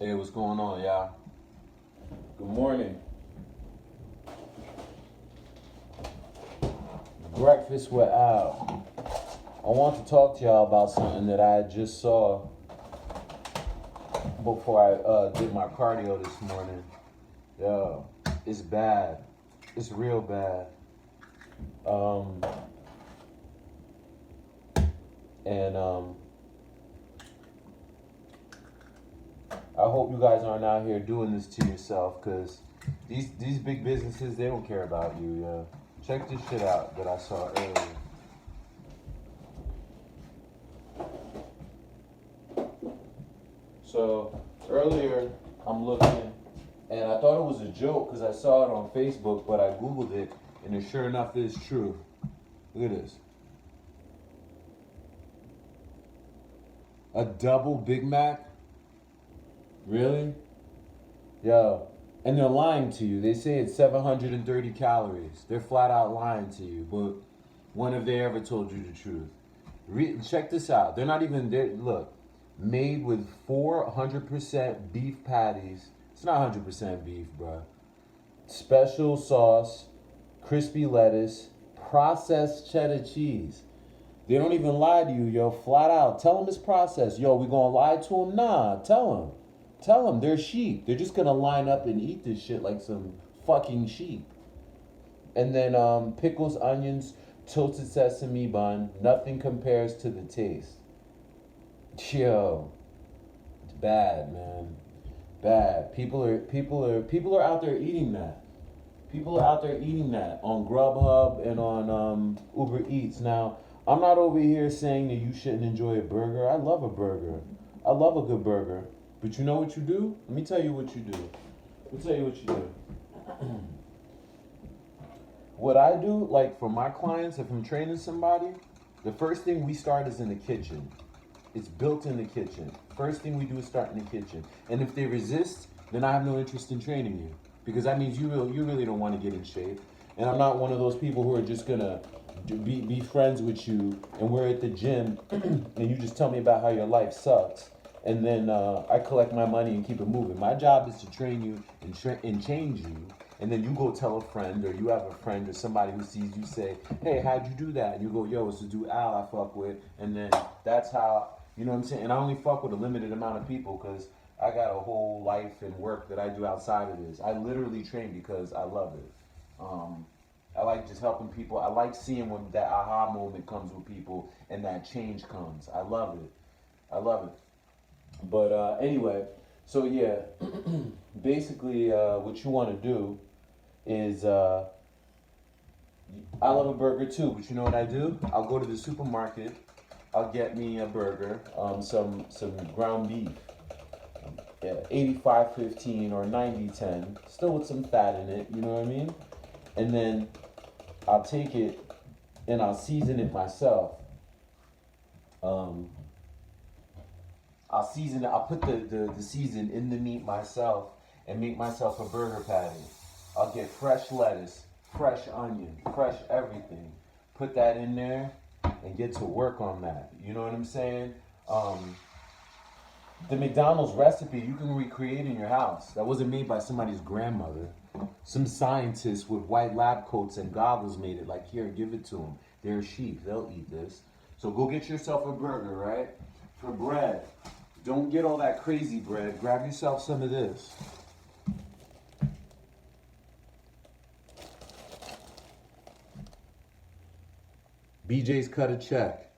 Hey, what's going on, y'all? Good morning. Breakfast with Al. I want to talk to y'all about something that I just saw before I did my cardio this morning. Yo, it's bad. It's real bad. Um, and I hope you guys aren't out here doing this to yourself, because these big businesses, they don't care about you. Yeah. Check this shit out that I saw earlier. So earlier, I'm looking, and I thought it was a joke because I saw it on Facebook, but I Googled it, and it sure enough is true. Look at this. A double Big Mac? Really? Yo. And they're lying to you. They say it's 730 calories. They're flat out lying to you. But when have they ever told you the truth? Check this out. They're not even there. Look, made with 400% beef patties. It's not 100% beef, bro. Special sauce, crispy lettuce, processed cheddar cheese. They don't even lie to you, yo. Flat out. Tell them it's processed. Yo, we gonna lie to them? Nah, tell them. Tell them they're sheep. They're just gonna line up and eat this shit like some fucking sheep. And then pickles, onions, toasted sesame bun. Nothing compares to the taste. Yo, it's bad, man. Bad. People are out there eating that. People are out there eating that on Grubhub and on Uber Eats. Now, I'm not over here saying that you shouldn't enjoy a burger. I love a burger. I love a good burger. But you know what you do? Let me tell you what you do. Let me tell you what you do. What I do, like for my clients, if I'm training somebody, the first thing we start is in the kitchen. It's built in the kitchen. First thing we do is start in the kitchen. And if they resist, then I have no interest in training you, because that means you really don't want to get in shape. And I'm not one of those people who are just gonna be friends with you and we're at the gym and you just tell me about how your life sucks, and then I collect my money and keep it moving. My job is to train you and change you, and then you go tell a friend, or you have a friend or somebody who sees you say, hey, how'd you do that? And you go, yo, it's the dude Al I fuck with. And then that's how, you know what I'm saying? And I only fuck with a limited amount of people because I got a whole life and work that I do outside of this. I literally train because I love it. I like just helping people. I like seeing when that aha moment comes with people and that change comes. I love it. I love it. But anyway, so yeah, basically, what you want to do is, I love a burger too. But you know what I do? I'll go to the supermarket. I'll get me a burger, some ground beef, 85-15 or 90-10, still with some fat in it. You know what I mean? And then I'll take it and I'll season it myself. Um, I'll season it. I'll put the season in the meat myself and make myself a burger patty. I'll get fresh lettuce, fresh onion, fresh everything. Put that in there and get to work on that. You know what I'm saying? The McDonald's recipe you can recreate in your house. That wasn't made by somebody's grandmother. Some scientists with white lab coats and goggles made it. Like, here, give it to them. They're sheep. They'll eat this. So go get yourself a burger, right? For bread, don't get all that crazy bread. Grab yourself some of this. BJ's cut a check.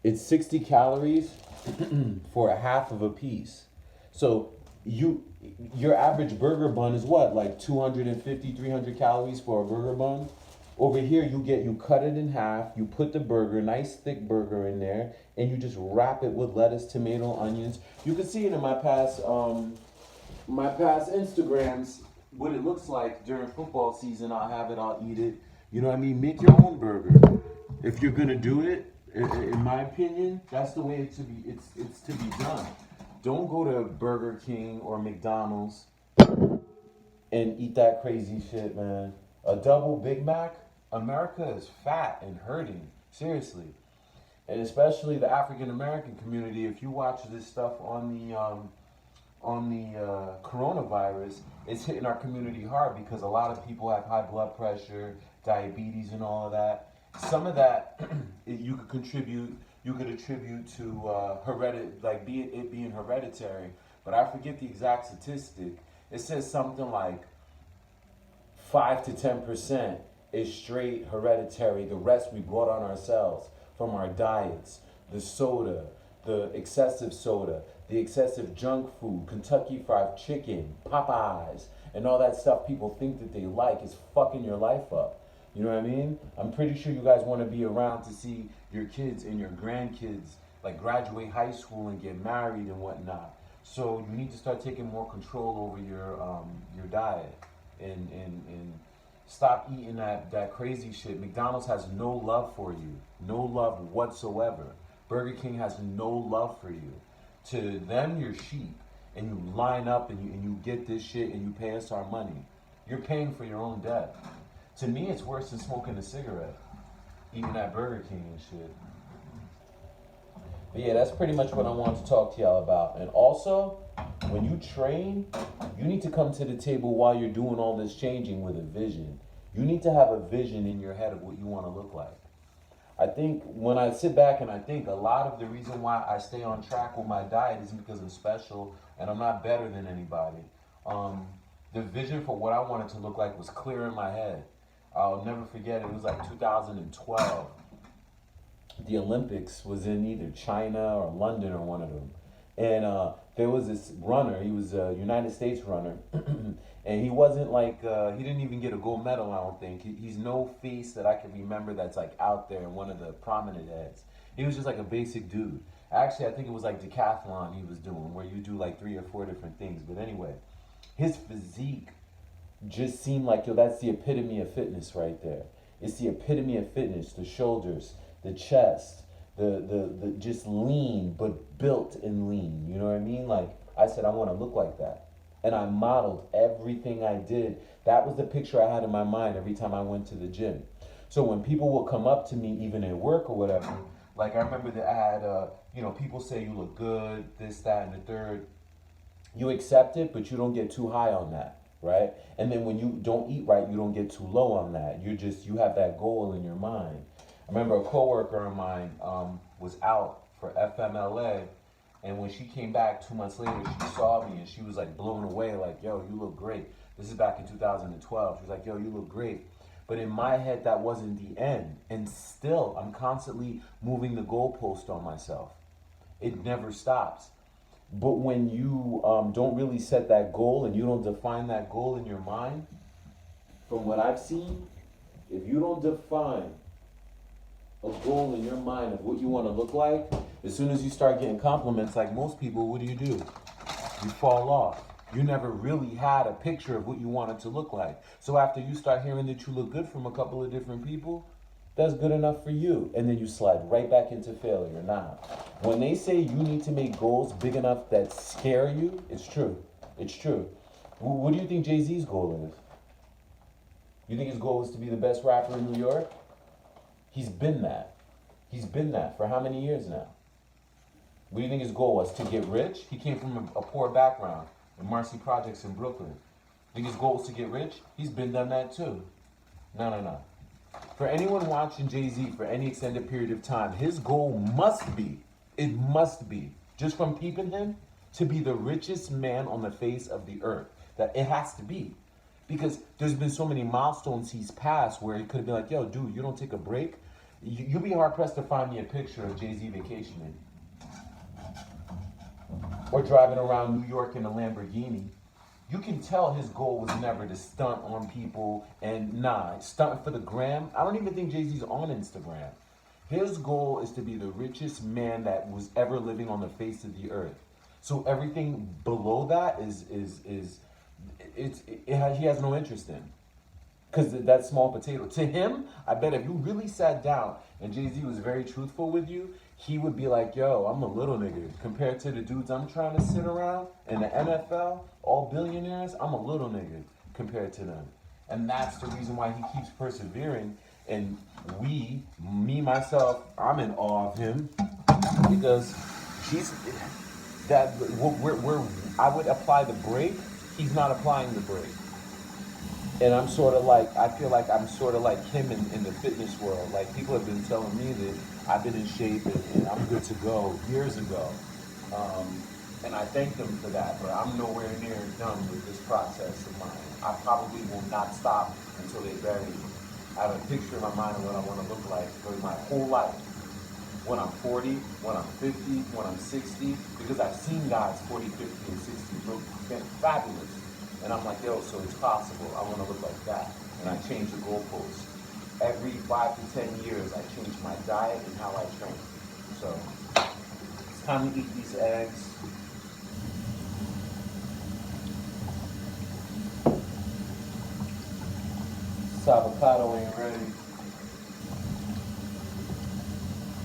It's 60 calories for a half of a piece. So your average burger bun is what? Like 250, 300 calories for a burger bun? Over here you cut it in half, you put the burger, nice thick burger in there, and you just wrap it with lettuce, tomato, onions. You can see it in my past Instagrams what it looks like during football season. I'll have it, I'll eat it. You know what I mean? Make your own burger. If you're gonna do it, in my opinion, that's the way it's to be done. Don't go to Burger King or McDonald's and eat that crazy shit, man. A double Big Mac? America is fat and hurting. Seriously. And especially the African American community, if you watch this stuff on on the coronavirus, it's hitting our community hard because a lot of people have high blood pressure, diabetes, and all of that. Some of that you could contribute, you could attribute to like it being hereditary. But I forget the exact statistic. It says something like 5 to 10% is straight hereditary. The rest we brought on ourselves from our diets, the soda, the excessive junk food, Kentucky Fried Chicken, Popeyes, and all that stuff people think that they like is fucking your life up. You know what I mean? I'm pretty sure you guys want to be around to see your kids and your grandkids like graduate high school and get married and whatnot. So you need to start taking more control over your diet and stop eating that crazy shit. McDonald's has no love for you, no love whatsoever. Burger King has no love for you. To them, you're sheep, and you line up and you get this shit and you pay us our money. You're paying for your own death. To me, it's worse than smoking a cigarette, eating at Burger King and shit. But yeah, that's pretty much what I wanted to talk to y'all about. And also, when you train, you need to come to the table while you're doing all this changing with a vision. You need to have a vision in your head of what you want to look like. I think when I sit back and I think a lot of the reason why I stay on track with my diet isn't because I'm special and I'm not better than anybody. The vision for what I wanted to look like was clear in my head. I'll never forget it. It was like 2012. The Olympics was in either China or London or one of them. And there was this runner, he was a United States runner, and he wasn't like, he didn't even get a gold medal, I don't think. He's no face that I can remember that's like out there in one of the prominent heads. He was just like a basic dude. Actually, I think it was like decathlon he was doing, where you do like 3 or 4 different things. But anyway, his physique just seemed like, yo, that's the epitome of fitness right there. It's the epitome of fitness, the shoulders, the chest, the just lean but built and lean. You know what I mean? Like I said, I want to look like that. And I modeled everything I did. That was the picture I had in my mind every time I went to the gym. So when people would come up to me, even at work or whatever, like I remember that I had, people say you look good, this, that, and the third. You accept it, but you don't get too high on that, right? And then when you don't eat right, you don't get too low on that. You have that goal in your mind. I remember a coworker of mine was out for FMLA, and when she came back 2 months later, she saw me and she was like blown away, like, yo, you look great. This is back in 2012. She was like, yo, you look great. But in my head, that wasn't the end. And still, I'm constantly moving the goalpost on myself. It never stops. But when you don't really set that goal and you don't define that goal in your mind, from what I've seen, if you don't define a goal in your mind of what you want to look like, as soon as you start getting compliments like most people, what do? You fall off. You never really had a picture of what you wanted to look like. So after you start hearing that you look good from a couple of different people, that's good enough for you. And then you slide right back into failure. Now, when they say you need to make goals big enough that scare you, it's true. It's true. What do you think Jay-Z's goal is? You think his goal is to be the best rapper in New York? He's been that. He's been that for how many years now? What do you think his goal was? To get rich? He came from a poor background in Marcy Projects in Brooklyn. Think his goal was to get rich? He's been done that too. No. For anyone watching Jay-Z for any extended period of time, his goal must be, just from peeping him, to be the richest man on the face of the earth. That it has to be. Because there's been so many milestones he's passed where he could have been like, yo, dude, you don't take a break? You'll be hard-pressed to find me a picture of Jay-Z vacationing. Or driving around New York in a Lamborghini. You can tell his goal was never to stunt on people and stunting for the gram. I don't even think Jay-Z's on Instagram. His goal is to be the richest man that was ever living on the face of the earth. So everything below that he has no interest in. Because that's small potato. To him, I bet if you really sat down and Jay-Z was very truthful with you, he would be like, yo, I'm a little nigga. Compared to the dudes I'm trying to sit around in the NFL, all billionaires, I'm a little nigga compared to them. And that's the reason why he keeps persevering. And myself, I'm in awe of him because I would apply the brake. He's not applying the brake. And I'm sort of like, I feel like I'm sort of like him in the fitness world. Like people have been telling me that I've been in shape and I'm good to go years ago. Um, and I thank them for that, but I'm nowhere near done with this process of mine. I probably will not stop until they bury me. I have a picture in my mind of what I want to look like for my whole life. When I'm 40, when I'm 50, when I'm 60, because I've seen guys 40, 50, and 60 look fabulous. And I'm like, yo, so it's possible. I want to look like that. And I change the goalposts. Every 5 to 10 years, I change my diet and how I train. So it's time to eat these eggs. This avocado ain't ready.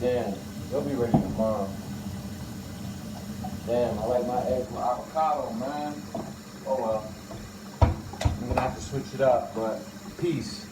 Damn, they'll be ready tomorrow. Damn, I like my eggs with avocado, man. Oh well. I'm gonna have to switch it up, but peace.